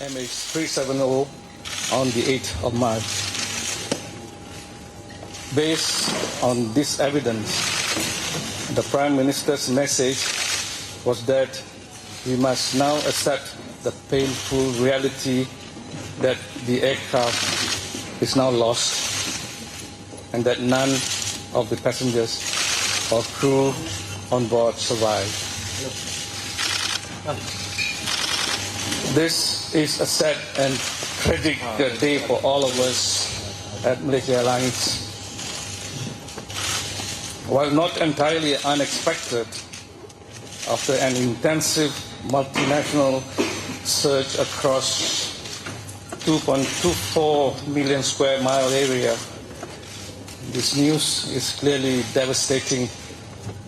MH370 on the 8th of March. Based on this evidence, the Prime Minister's message was that we must now accept the painful reality that the aircraft is now lost and that none of the passengers or crew on board survived. This is a sad and tragic day for all of us at Malaysia Airlines. While not entirely unexpected, after an intensive multinational search across 2.24 million square mile area, this news is clearly devastating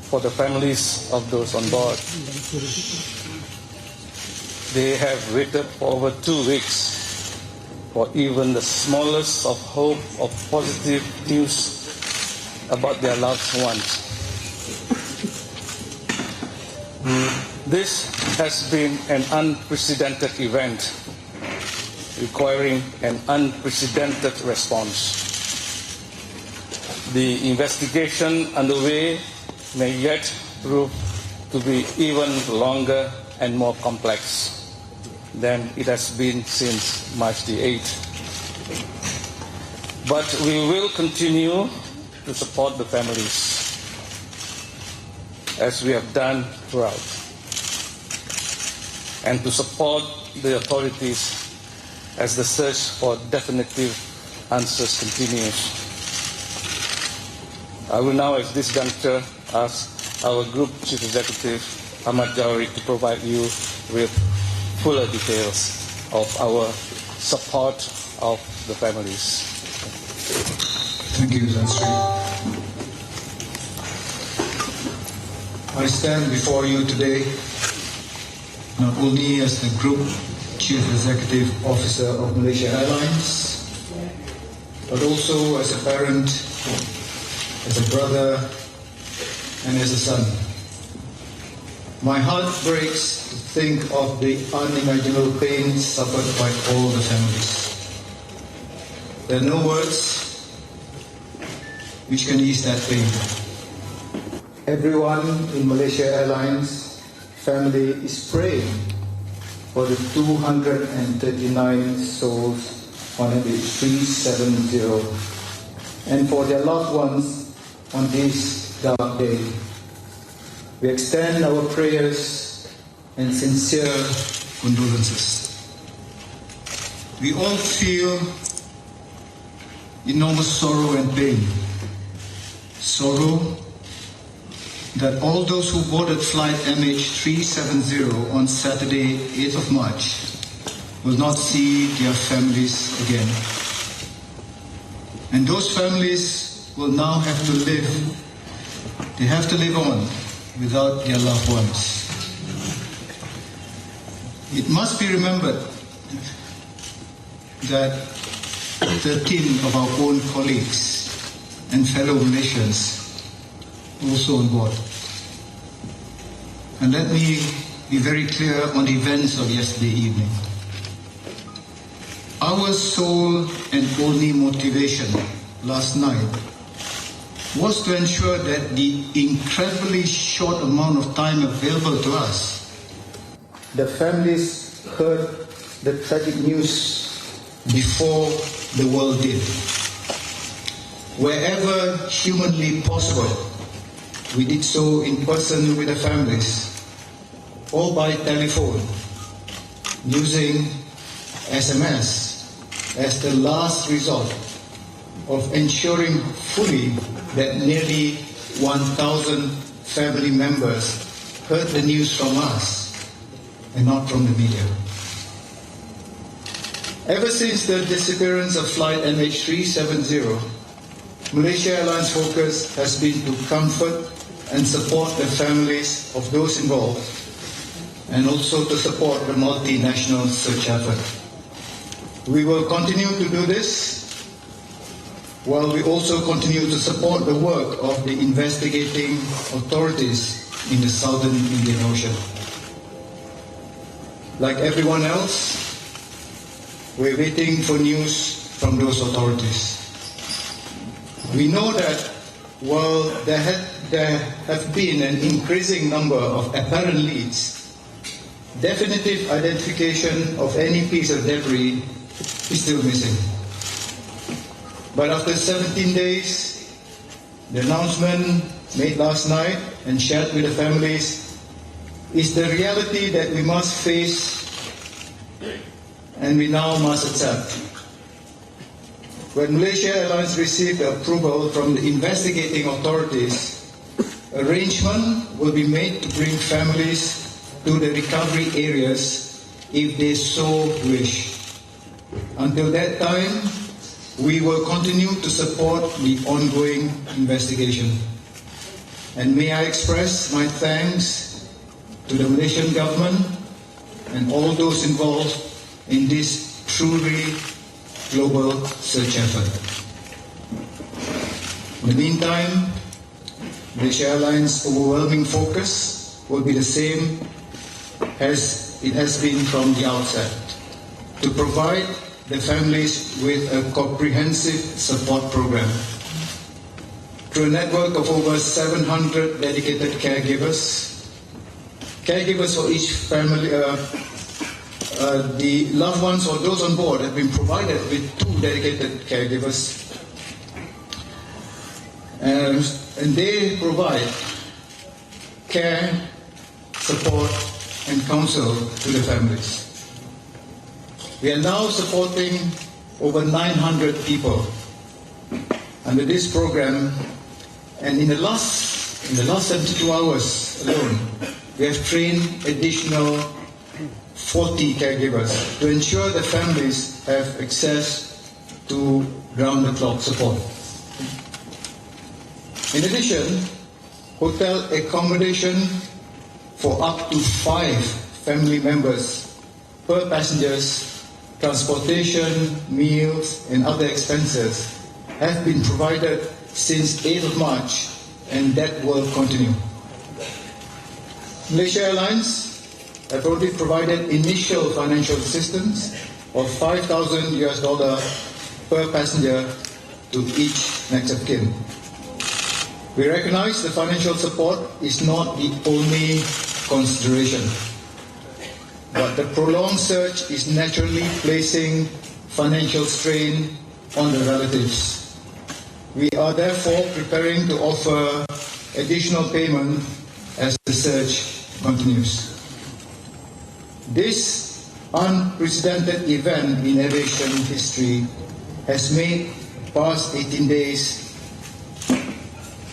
for the families of those on board. They have waited for over 2 weeks for even the smallest of hope of positive news about their loved ones. This has been an unprecedented event requiring an unprecedented response. The investigation underway may yet prove to be even longer and more complex than it has been since March the 8th. But we will continue to support the families, as we have done throughout, and to support the authorities as the search for definitive answers continues. I will now, at this juncture, ask our Group Chief Executive, Ahmad Jawari, to provide you with fuller details of our support of the families. Thank you, Astro. I stand before you today not only as the Group Chief Executive Officer of Malaysia Airlines, but also as a parent, as a brother, and as a son. My heart breaks to think of the unimaginable pain suffered by all the families. There are no words which can ease that pain. Everyone in Malaysia Airlines family is praying for the 239 souls on MH370 and for their loved ones on this dark day. We extend our prayers and sincere condolences. We all feel enormous sorrow and pain. Sorrow that all those who boarded flight MH370 on Saturday, 8th of March, will not see their families again. And those families will now have to live, they have to live on without their loved ones. It must be remembered that 13 of our own colleagues and fellow Malaysians also on board. And let me be very clear on the events of yesterday evening. Our sole and only motivation last night was to ensure that the incredibly short amount of time available to us, the families heard the tragic news before the world did. Wherever humanly possible, we did so in person with the families or by telephone, using SMS as the last resort of ensuring fully that nearly 1,000 family members heard the news from us and not from the media. Ever since the disappearance of flight MH370, Malaysia Airlines' focus has been to comfort and support the families of those involved, and also to support the multinational search effort. We will continue to do this while we also continue to support the work of the investigating authorities in the southern Indian Ocean. Like everyone else, we're waiting for news from those authorities. We know that while there have been an increasing number of apparent leads, definitive identification of any piece of debris is still missing. But after 17 days, the announcement made last night and shared with the families is the reality that we must face and we now must accept. When Malaysia Airlines received approval from the investigating authorities, arrangement will be made to bring families to the recovery areas if they so wish. Until that time, we will continue to support the ongoing investigation. And may I express my thanks to the Malaysian government and all those involved in this truly global search effort. In the meantime, Malaysia Airlines' overwhelming focus will be the same as it has been from the outset, to provide the families with a comprehensive support program. Through a network of over 700 dedicated caregivers for each family, the loved ones or those on board have been provided with 2 dedicated caregivers, and they provide care, support, and counsel to the families. We are now supporting over 900 people under this program, and in the last 72 hours alone, we have trained additional 40 caregivers to ensure the families have access to round-the-clock support. In addition, hotel accommodation for up to 5 family members per passengers, transportation, meals, and other expenses have been provided since 8th of March, and that will continue. Malaysia Airlines have already provided initial financial assistance of $5,000 per passenger to each next of kin. We recognize the financial support is not the only consideration, but the prolonged search is naturally placing financial strain on the relatives. We are therefore preparing to offer additional payment as the search continues. This unprecedented event in aviation history has made past 18 days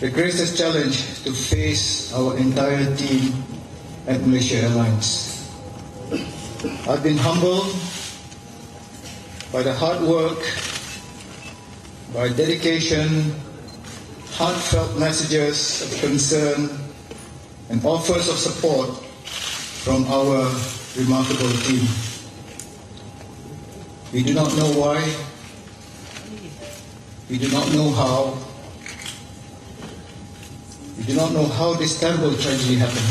the greatest challenge to face our entire team at Malaysia Airlines. I've been humbled by the hard work, by dedication, heartfelt messages of concern, and offers of support from our remarkable team. We do not know why, we do not know how, we do not know how this terrible tragedy happened.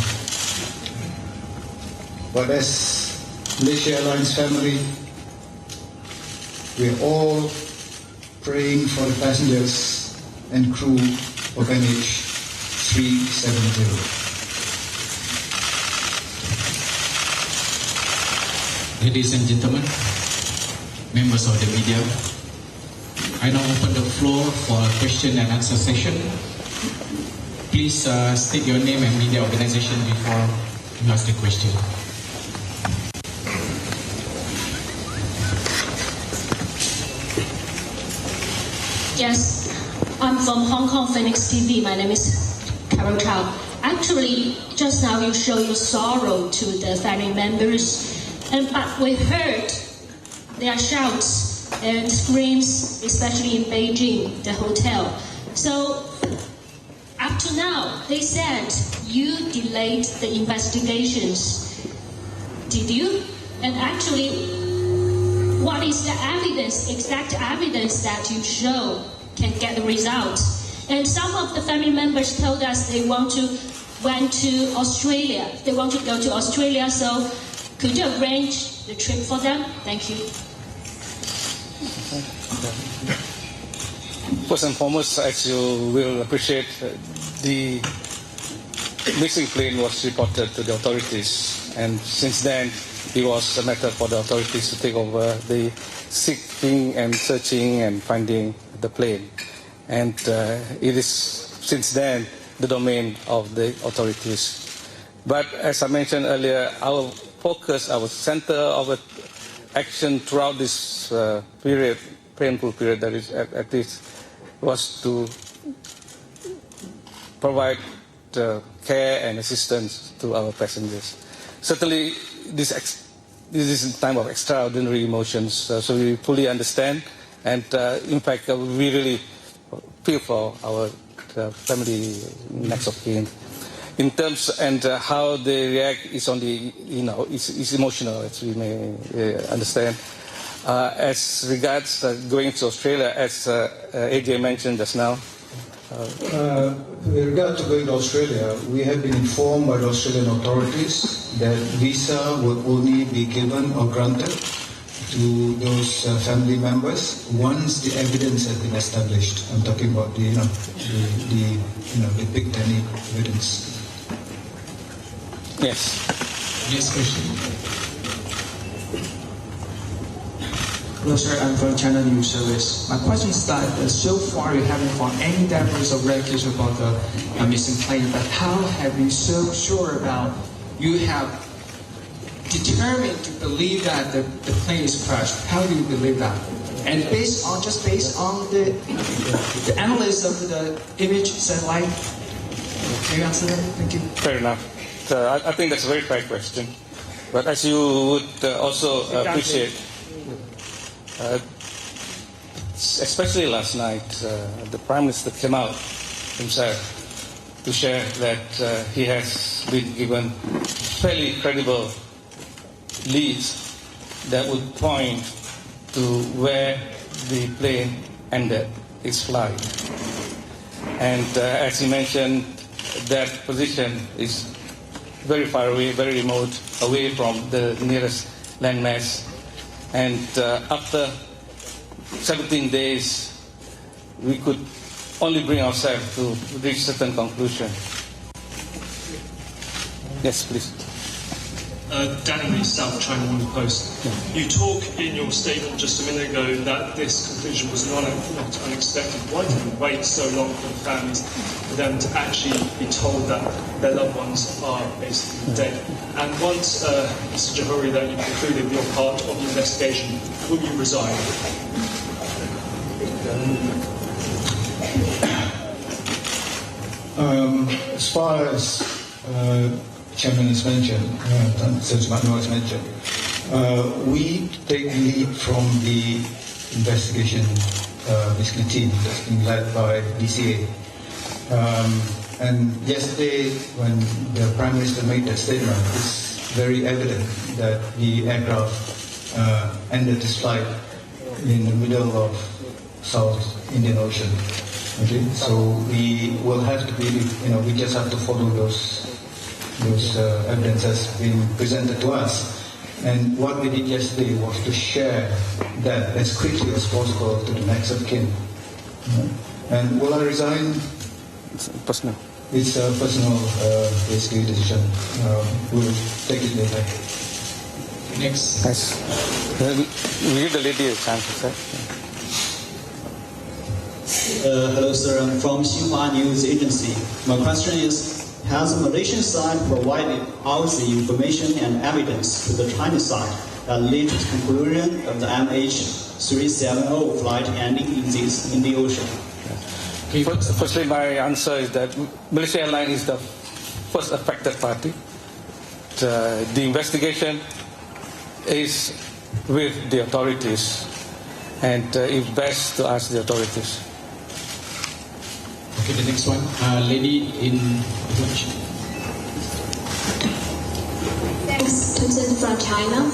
But as Malaysia Airlines family, we are all praying for the passengers and crew of MH370. Ladies and gentlemen, members of the media, I now open the floor for a question and answer session. Please state your name and media organization before you ask the question. Yes, I'm from Hong Kong Phoenix TV. My name is Carol Chow. Actually, just now you show your sorrow to the family members, but we heard their shouts and screams, especially in Beijing, the hotel. So, up to now, they said you delayed the investigations. Did you? And actually, what is the evidence, exact evidence that you show can get the result? And some of the family members told us they went to Australia. They want to go to Australia, so could you arrange the trip for them? Thank you. First and foremost, as you will appreciate, the missing plane was reported to the authorities, and since then it was a matter for the authorities to take over the seeking and searching and finding the plane. And it is since then the domain of the authorities. But as I mentioned earlier, our focus, our center of action throughout this period, painful period that is at this, was to provide care and assistance to our passengers. Certainly, this is a time of extraordinary emotions, so we fully understand, and in fact, we really feel for our family next of kin. In terms and how they react is only, it's emotional, as we may understand. As regards going to Australia, as AJ mentioned just now. With regard to going to Australia, we have been informed by the Australian authorities that visa would only be given or granted to those family members once the evidence has been established. I'm talking about the big Danny evidence. Yes. Next question. Hello, sir. I'm from China News Service. My question is that so far you haven't found any debris or wreckage about the missing plane, but how have you so sure about you have determined to believe that the plane is crashed? How do you believe that? And based on the analysis of the image satellite, can you answer that? Thank you. Fair enough. I think that's a very fair question. But as you would also appreciate, especially last night, the Prime Minister came out himself to share that he has been given fairly credible leads that would point to where the plane ended its flight. And as he mentioned, that position is very far away, very remote, away from the nearest landmass. And after 17 days, we could only bring ourselves to reach certain conclusion. Yes, please. Danny, South China Morning Post. You talk in your statement just a minute ago that this conclusion was not unexpected. Why did you wait so long for the families, for them to actually be told that their loved ones are basically dead? And once, Mr. Johari, that you concluded your part of the investigation, will you resign? As far as Chairman has mentioned, Sir Mano has mentioned, we take lead from the investigation basically team that's being led by DCA. And yesterday, when the Prime Minister made that statement, it's very evident that the aircraft ended its flight in the middle of South Indian Ocean. Okay, so we will have to be, we just have to follow those evidence has been presented to us. And what we did yesterday was to share that as quickly as possible to the next of kin. And will I resign? It's personal. It's a personal, basically, decision. We'll take it later. Next. Yes. We give the lady a chance, sir. Hello, sir. I'm from Xinhua News Agency. My question is, has the Malaysian side provided all the information and evidence to the Chinese side that led to the conclusion of the MH370 flight ending in the ocean? Firstly, my answer is that Malaysia Airlines is the first affected party. The investigation is with the authorities, and it's best to ask the authorities. Okay, the next one, lady in reflection. Thanks, Thompson from China.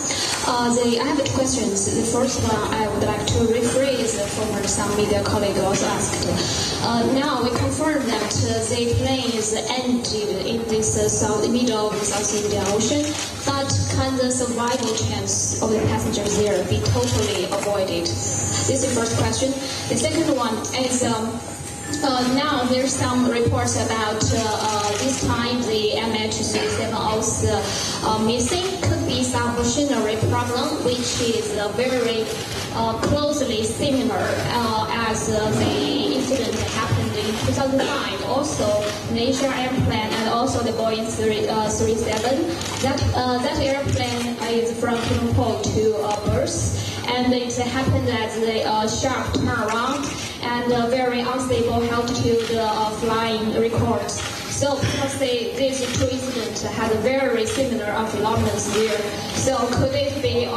I have two questions. The first one, I would like to rephrase before some media colleague also asked. Now we confirm that the plane is ended in this middle of the South Indian Ocean, but can the survival chance of the passengers there be totally avoided? This is the first question. The second one is now there's some reports about this time the MH370 missing. Could be some machinery problem, which is very closely similar as the incident happened in 2005. Also, Malaysia Airlines and also the Boeing 737. That airplane is from Singapore to Perth, and it happened at the sharp turnaround and very unstable altitude flying records. So because these two incidents had a very similar phenomena there, so could it be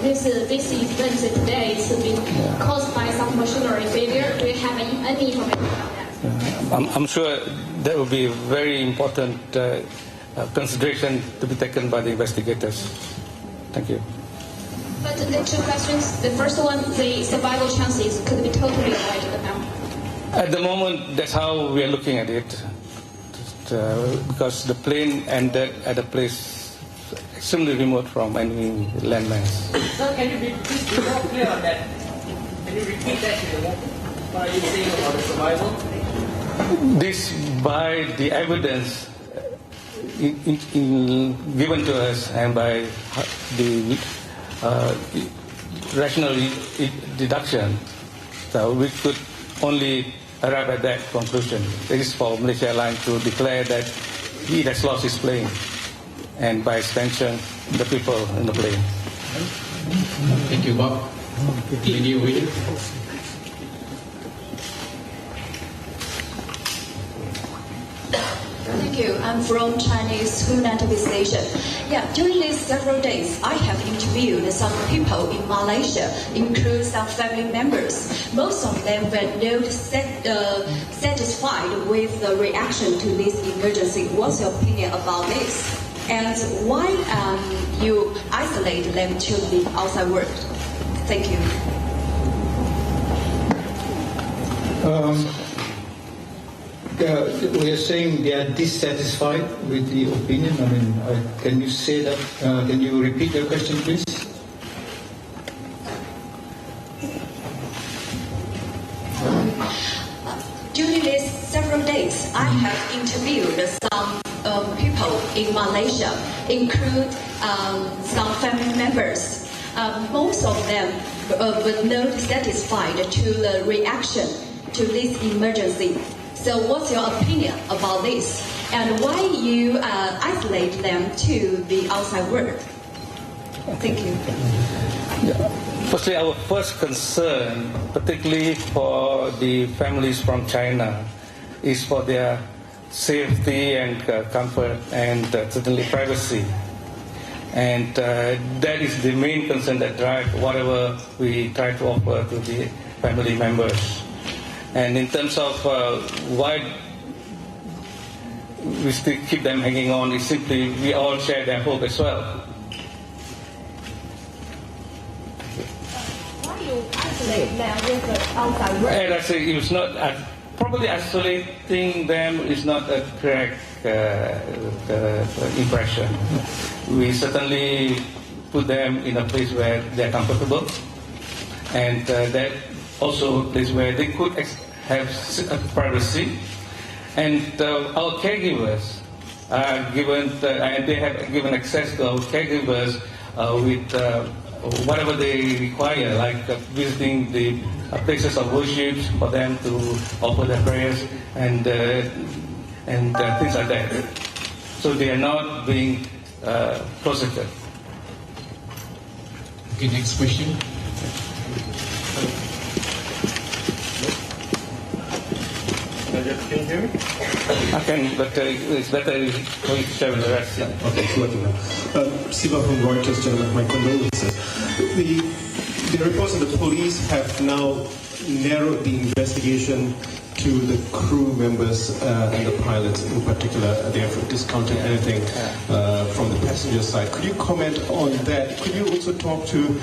this event today has been caused by some machinery failure? Do you have any information on that? I'm sure that will be a very important consideration to be taken by the investigators. Thank you. But the two questions, the first one, the survival chances could be totally avoided now. At the moment, that's how we are looking at it. Because the plane ended at a place extremely remote from any landmass. Sir, can you please be more clear on that? Can you repeat that in the moment? What are you saying about the survival? This by the evidence given to us and by the rational deduction, so we could only arrive at that conclusion. It is for Malaysia Airlines to declare that he has lost his plane, and by extension, the people in the plane. Thank you, Bob. Lady over here. Thank you. I'm from Chinese Hunan TV station. Yeah, during these several days, I have interviewed some people in Malaysia, including some family members. Most of them were not satisfied with the reaction to this emergency. What's your opinion about this? And why you isolate them to the outside world? Thank you. We are saying they are dissatisfied with the opinion. I mean, can you say that? Can you repeat your question, please? During these several days, I have interviewed some people in Malaysia, include some family members. Most of them were not satisfied to the reaction to this emergency. So what's your opinion about this? And why you isolate them to the outside world? Thank you. Firstly, our first concern, particularly for the families from China, is for their safety and comfort and certainly privacy. And that is the main concern that drives whatever we try to offer to the family members. And in terms of why we still keep them hanging on, is simply we all share their hope as well. Why you isolate them with the outside world? And I say it's not probably isolating them is not a correct impression. We certainly put them in a place where they're comfortable, and that also a place where they could have privacy, and our caregivers are given, and they have given access to our caregivers with whatever they require, like visiting the places of worship for them to offer their prayers and things like that. So they are not being closeted. Okay, next question. Can you hear me? I can, but it's better for you to share with the rest. Okay, let me know. Siva from Reuters, gentlemen, my condolences. The reports of the police have now narrowed the investigation to the crew members and the pilots in particular. They have discounted anything from the passenger side. Could you comment on that? Could you also talk to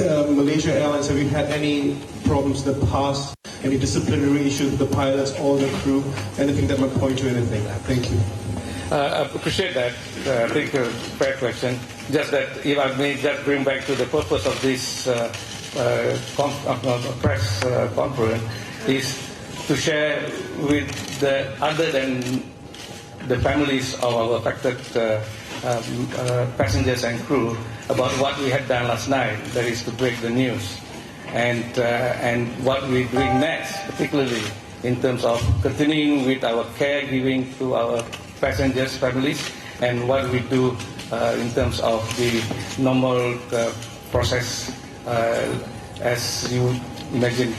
Malaysia Airlines, have you had any problems in the past? Any disciplinary issues with the pilots or the crew? Anything that might point to anything? Thank you. I appreciate that. I think a fair question. Just that if I may just bring back to the purpose of this press conference is to share with the other than the families of our affected passengers and crew about what we had done last night. That is to break the news, and what we're doing next, particularly in terms of continuing with our caregiving to our passengers' families, and what we do in terms of the normal process as you imagine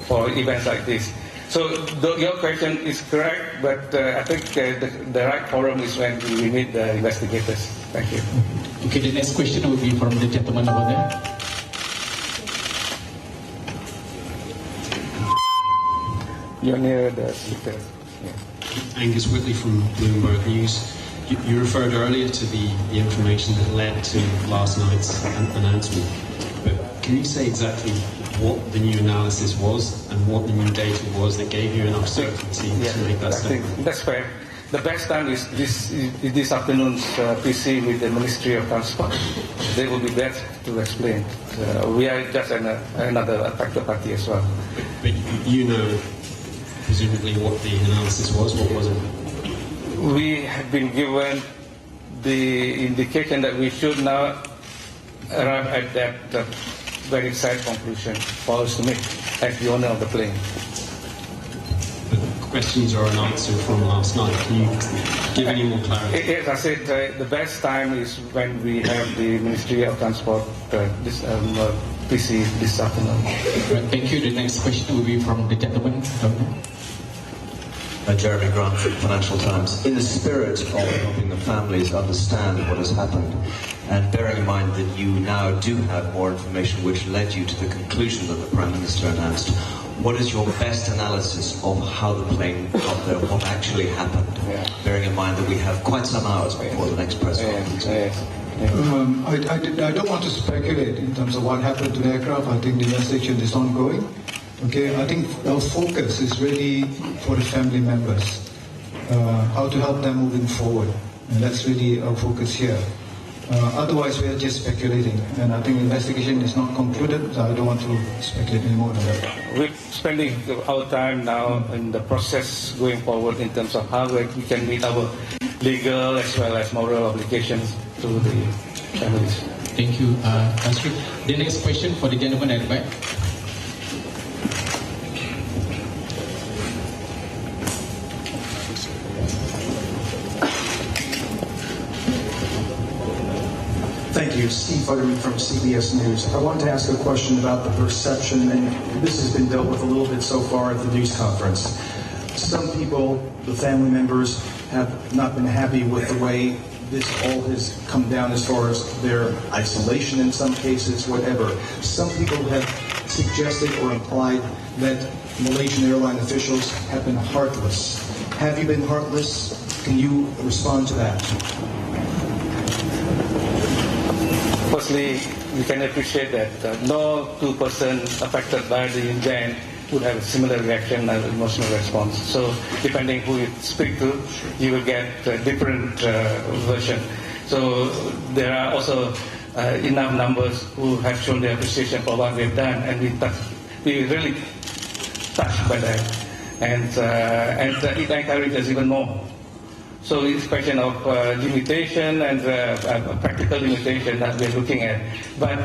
for events like this. So your question is correct, but I think the right forum is when we meet the investigators. Thank you. Okay, the next question will be from the gentleman over there. You're near the speaker. Yeah. Angus Whitley from Bloomberg News. You referred earlier to the information that led to last night's announcement, but can you say exactly what the new analysis was and what the new data was that gave you enough certainty to make that statement? I think that's fair. The best time is this afternoon's PC with the Ministry of Transport. They will be there to explain. We are just another affected party as well. But you know, presumably, what the analysis was. What was it? We have been given the indication that we should now arrive at that very sad conclusion for us to make as the owner of the plane. The questions are unanswered from last night. Can you give any more clarity? As I said, the best time is when we have the Ministry of Transport PC this afternoon. Right, thank you. The next question will be from the gentleman. Jeremy Grant from Financial Times. In the spirit of helping the families understand what has happened, and bearing in mind that you now do have more information which led you to the conclusion that the Prime Minister announced, what is your best analysis of how the plane got there, what actually happened, bearing in mind that we have quite some hours before the next press conference? I don't want to speculate in terms of what happened to the aircraft. I think the investigation is ongoing. Okay, I think our focus is really for the family members, how to help them moving forward, and that's really our focus here. Otherwise, we are just speculating, and I think the investigation is not concluded, so I don't want to speculate anymore on that. We're spending our time now in the process going forward in terms of how we can meet our legal as well as moral obligations to the families. Thank you, Astro. The next question for the gentleman at the back. Thank you. Steve Futterman from CBS News. I wanted to ask a question about the perception, and this has been dealt with a little bit so far at the news conference. Some people, the family members, have not been happy with the way this all has come down as far as their isolation in some cases, whatever. Some people have suggested or implied that Malaysian airline officials have been heartless. Have you been heartless? Can you respond to that? Firstly, we can appreciate that no two persons affected by the event would have a similar reaction and emotional response. So depending who you speak to, you will get a different version. So there are also enough numbers who have shown their appreciation for what we've done, and we really touched by that. And it encourages even more. So it's a question of limitation and practical limitation that we're looking at. But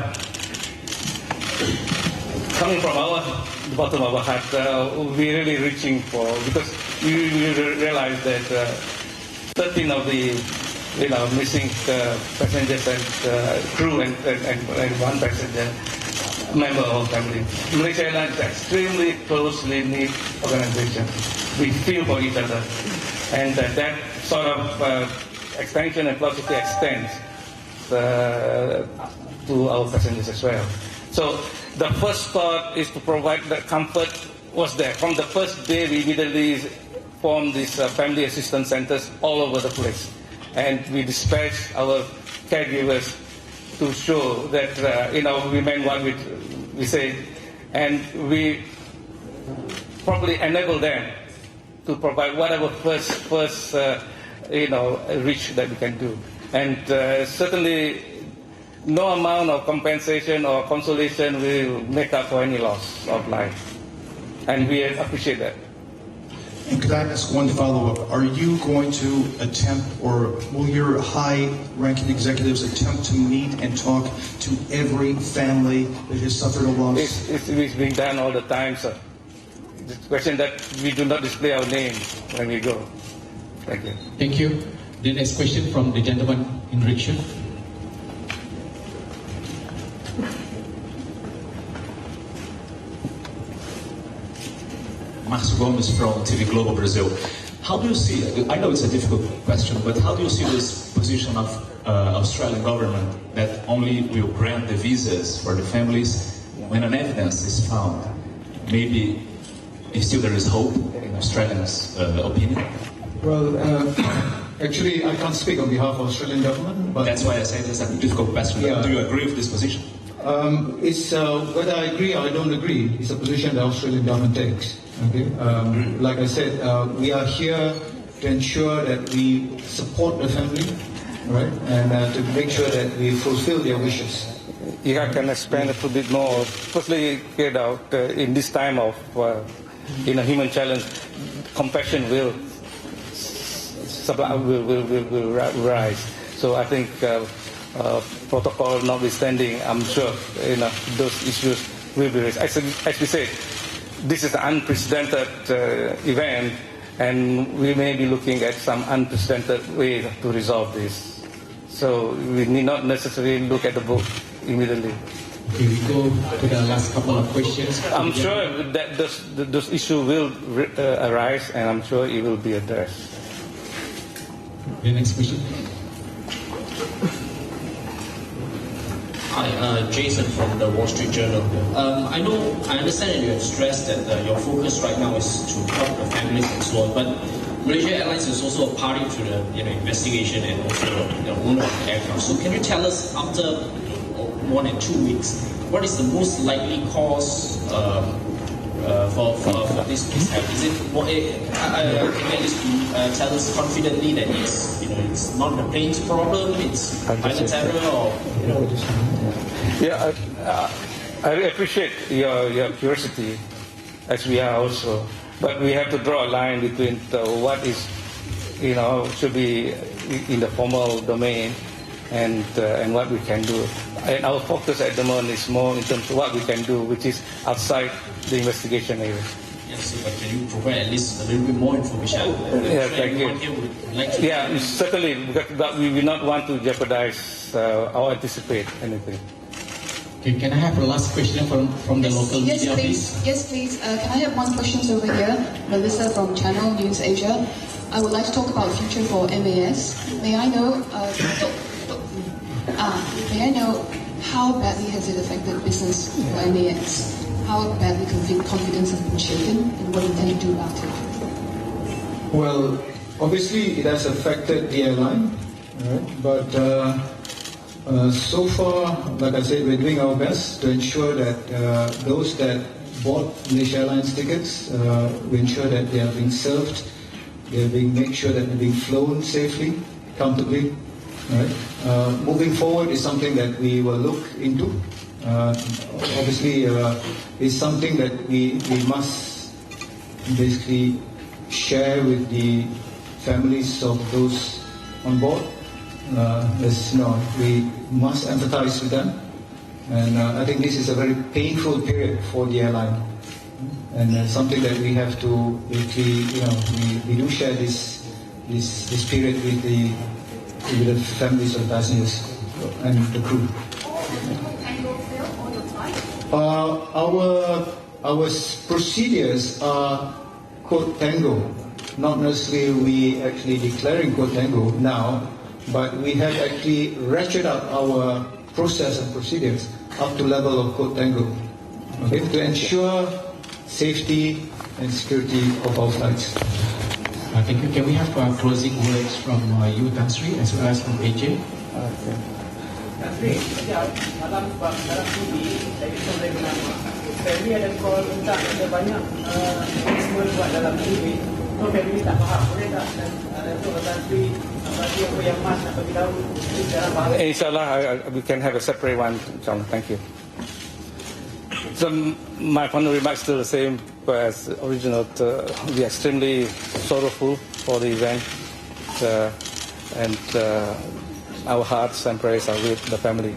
coming from the bottom of our heart, we're really reaching for, because we realize that 13 of the missing passengers and crew and one passenger member of our family. Malaysia Airlines is an extremely closely knit organization. We feel for each other, and that sort of extension and philosophy extends to our passengers as well. So the first thought is to provide the comfort was there. From the first day, we immediately formed these family assistance centers all over the place. And we dispatched our caregivers to show that we meant what we say, and we probably enable them to provide whatever first reach that we can do, and certainly no amount of compensation or consolation will make up for any loss of life, and we appreciate that. And could I ask one follow-up? Are you going to attempt, or will your high-ranking executives attempt to meet and talk to every family that has suffered a loss? It's being done all the time, sir. The question that we do not display our name when we go. Thank you. Thank you. The next question from the gentleman in rickshaw. Márcio Gomes from TV Globo Brazil. How do you see, I know it's a difficult question, but how do you see this position of Australian government that only will grant the visas for the families when an evidence is found? Maybe still there is hope in Australians' opinion? Well, actually, I can't speak on behalf of Australian government, but that's why I say this is a difficult question. Yeah. Do you agree with this position? It's whether I agree or I don't agree. It's a position the Australian government takes. Okay. Like I said, we are here to ensure that we support the family, right, and to make sure that we fulfill their wishes. If I can expand a little bit more. Firstly, in this time of human challenge, compassion will rise. So I think protocol notwithstanding, I'm sure those issues will be raised. As we said, this is an unprecedented event, and we may be looking at some unprecedented way to resolve this. So we need not necessarily look at the book immediately. Okay, we go to the last couple of questions. I'm sure that those issues will arise, and I'm sure it will be addressed. The next question. Hi, Jason from the Wall Street Journal. I understand that you have stressed that your focus right now is to help the families and so on, but Malaysia Airlines is also a party to the investigation and also the owner of the aircraft. So can you tell us, after more than 2 weeks, what is the most likely cause for this mishap? Is it more? Can you at least tell us confidently that it's not the plane's problem, it's pilot error, or Yeah, I appreciate your curiosity, as we are also. But we have to draw a line between what is, should be in the formal domain and what we can do. And our focus at the moment is more in terms of what we can do, which is outside the investigation area. Yes, but can you provide at least a little bit more information? Yeah, thank you. Yeah, certainly, but we will not want to jeopardize or anticipate anything. Okay, can I have a last question from the local media, please? Yes, please. Can I have one question over here? Melissa from Channel News Asia. I would like to talk about future for MAS. May I know how badly has it affected business for MAS? How badly confidence has been shaken, and what can you do about it? Well, obviously it has affected the airline, right? But so far, like I said, we're doing our best to ensure that those that bought Malaysia Airlines tickets, we ensure that they are being served, they are being made sure that they're being flown safely, comfortably. Right? Moving forward is something that we will look into. Obviously, it's something that we must basically share with the families of those on board. We must empathize with them, and I think this is a very painful period for the airline, and something that we have to basically, we do share this period with the families of passengers and the crew. Our procedures are code tango, not necessarily we actually declaring code tango now, but we have actually ratcheted up our process and procedures up to level of code tango, okay, to ensure safety and security of our flights. Thank you. Can we have closing words from you, Tan Sri, as well as from AJ? Okay. Tapi dalam TV, saya bisa boleh nama. Family ada call minta ada banyak semua buat dalam TV. So family tak faham, boleh tak? Dan untuk Tanri, bagi apa yang mas nak bagi tahu secara bahasa. Inshallah, we can have a separate one, John. Thank you. So my final remarks still the same as original. We are extremely sorrowful for the event, and our hearts and prayers are with the family.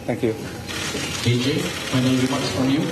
Thank you. AJ, final remarks from you.